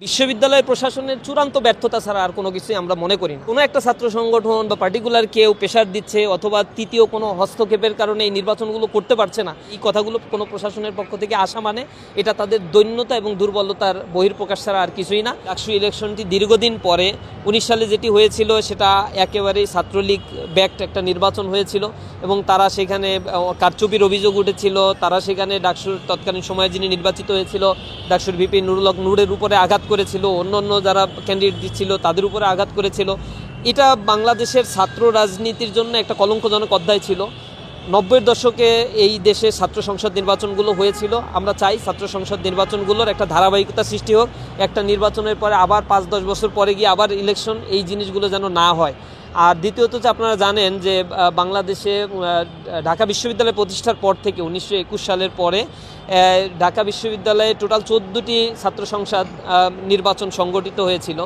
বিশ্ববিদ্যালয় প্রশাসনের চূড়ান্ত ব্যর্থতা ছাড়া আর কোনো কিছুই আমরা মনে করি না। কোনো একটা ছাত্র সংগঠন বা পার্টিকুলার কেউ প্রেশার দিচ্ছে অথবা তৃতীয় কোনো হস্তক্ষেপের কারণে এই নির্বাচনগুলো করতে পারছে না, এই কথাগুলো কোনো প্রশাসনের পক্ষ থেকে আসা মানে এটা তাদের দৈন্যতা এবং দুর্বলতার বহিঃপ্রকাশ ছাড়া আর কিছুই না। ডাকসু ইলেকশনটি দীর্ঘদিন পরে 19 সালে যেটি হয়েছিল সেটা একেবারেই ছাত্রলীগ ব্যাক্ট একটা নির্বাচন হয়েছিল এবং তারা সেখানে কারচুপির অভিযোগ উঠেছিল। তারা সেখানে ডাকসুর তৎকালীন সময়ে যিনি নির্বাচিত হয়েছিল ডাকসুর ভিপি নুরুল হক নূরের উপরে আঘাত করেছিল, অন্য যারা ক্যান্ডিডেট দিচ্ছিল তাদের উপরে আঘাত করেছিল। এটা বাংলাদেশের ছাত্র রাজনীতির জন্য একটা কলঙ্কজনক অধ্যায় ছিল। 90-এর দশকে এই দেশে ছাত্র সংসদ নির্বাচনগুলো হয়েছিল। আমরা চাই ছাত্র সংসদ নির্বাচনগুলোর একটা ধারাবাহিকতা সৃষ্টি হোক, একটা নির্বাচনের পরে আবার 5-10 বছর পরে গিয়ে আবার ইলেকশন, এই জিনিসগুলো যেন না হয়। আর দ্বিতীয়ত যে আপনারা জানেন যে বাংলাদেশে ঢাকা বিশ্ববিদ্যালয় প্রতিষ্ঠার পর থেকে 1921 সালের পরে ঢাকা বিশ্ববিদ্যালয়ে টোটাল 14টি ছাত্র সংসদ নির্বাচন সংগঠিত হয়েছিল,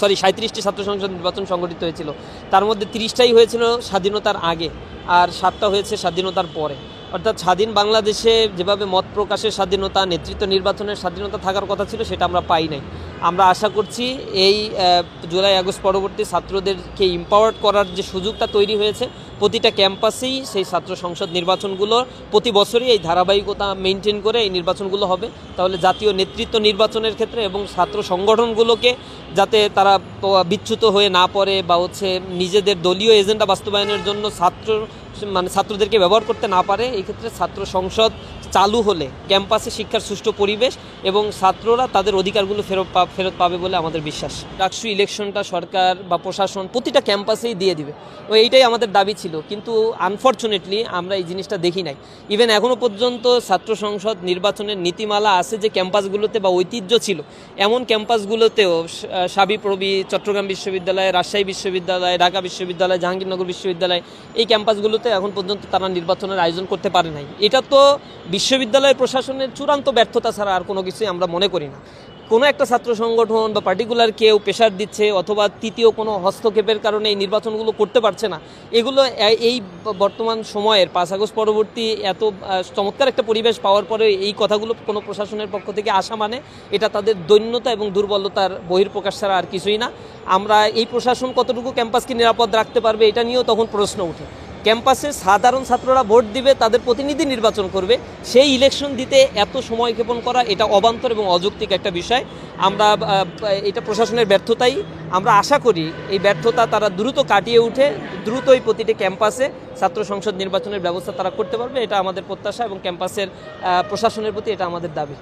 37টি ছাত্র সংসদ নির্বাচন সংগঠিত হয়েছিল। তার মধ্যে 30টাই হয়েছিল স্বাধীনতার আগে আর 7টা হয়েছে স্বাধীনতার পরে। অর্থাৎ স্বাধীন বাংলাদেশে যেভাবে মত প্রকাশের স্বাধীনতা, নেতৃত্ব নির্বাচনের স্বাধীনতা থাকার কথা ছিল সেটা আমরা পাই নাই। আমরা আশা করছি এই জুলাই আগস্ট পরবর্তী ছাত্রদেরকে এম্পাওয়ার্ড করার যে সুযোগটা তৈরি হয়েছে, প্রতিটা ক্যাম্পাসেই সেই ছাত্র সংসদ নির্বাচনগুলো প্রতি বছরই এই ধারাবাহিকতা মেনটেন করে এই নির্বাচনগুলো হবে। তাহলে জাতীয় নেতৃত্ব নির্বাচনের ক্ষেত্রে এবং ছাত্র সংগঠনগুলোকে যাতে তারা বিচ্যুত হয়ে না পড়ে বা নিজেদের দলীয় এজেন্ডা বাস্তবায়নের জন্য ছাত্রদেরকে ব্যবহার করতে না পারে, এই ক্ষেত্রে ছাত্র সংসদ চালু হলে ক্যাম্পাসে শিক্ষার সুষ্ঠু পরিবেশ এবং ছাত্ররা তাদের অধিকারগুলো ফেরত পাবে বলে আমাদের বিশ্বাস। ডাকসু ইলেকশনটা সরকার বা প্রশাসন প্রতিটা ক্যাম্পাসেই দিয়ে দিবে, তো এইটাই আমাদের দাবি ছিল। কিন্তু আনফর্চুনেটলি আমরা এই জিনিসটা দেখি নাই। ইভেন এখনও পর্যন্ত ছাত্র সংসদ নির্বাচনের নীতিমালা আছে যে ক্যাম্পাসগুলোতে বা ঐতিহ্য ছিল এমন ক্যাম্পাসগুলোতেও শাবিপ্রবি, চট্টগ্রাম বিশ্ববিদ্যালয়, রাজশাহী বিশ্ববিদ্যালয়, ঢাকা বিশ্ববিদ্যালয়, জাহাঙ্গীরনগর বিশ্ববিদ্যালয়, এই ক্যাম্পাসগুলোতে এখন পর্যন্ত তারা নির্বাচনের আয়োজন করতে পারে নাই। এটা তো বিশ্ববিদ্যালয় প্রশাসনের চূড়ান্ত ব্যর্থতা ছাড়া আর কোনো কিছুই আমরা মনে করি না। কোনো একটা ছাত্র সংগঠন বা পার্টিকুলার কেউ প্রেশার দিচ্ছে অথবা তৃতীয় কোনো হস্তক্ষেপের কারণে এই নির্বাচনগুলো করতে পারছে না, এগুলো এই বর্তমান সময়ের 5 আগস্ট পরবর্তী এত চমৎকার একটা পরিবেশ পাওয়ার পরে এই কথাগুলো কোনো প্রশাসনের পক্ষ থেকে আসা মানে এটা তাদের দৈন্যতা এবং দুর্বলতার বহিঃপ্রকাশ ছাড়া আর কিছুই না। আমরা এই প্রশাসন কতটুকু ক্যাম্পাসকে নিরাপদ রাখতে পারবে এটা নিয়েও তখন প্রশ্ন উঠে। ক্যাম্পাসে সাধারণ ছাত্ররা ভোট দিবে, তাদের প্রতিনিধি নির্বাচন করবে, সেই ইলেকশন দিতে এত সময় ক্ষেপণ করা এটা অবান্তর এবং অযৌক্তিক একটা বিষয়। আমরা এটা প্রশাসনের ব্যর্থতাই। আমরা আশা করি এই ব্যর্থতা তারা দ্রুত কাটিয়ে উঠে দ্রুতই প্রতিটি ক্যাম্পাসে ছাত্র সংসদ নির্বাচনের ব্যবস্থা তারা করতে পারবে, এটা আমাদের প্রত্যাশা এবং ক্যাম্পাসের প্রশাসনের প্রতি এটা আমাদের দাবি।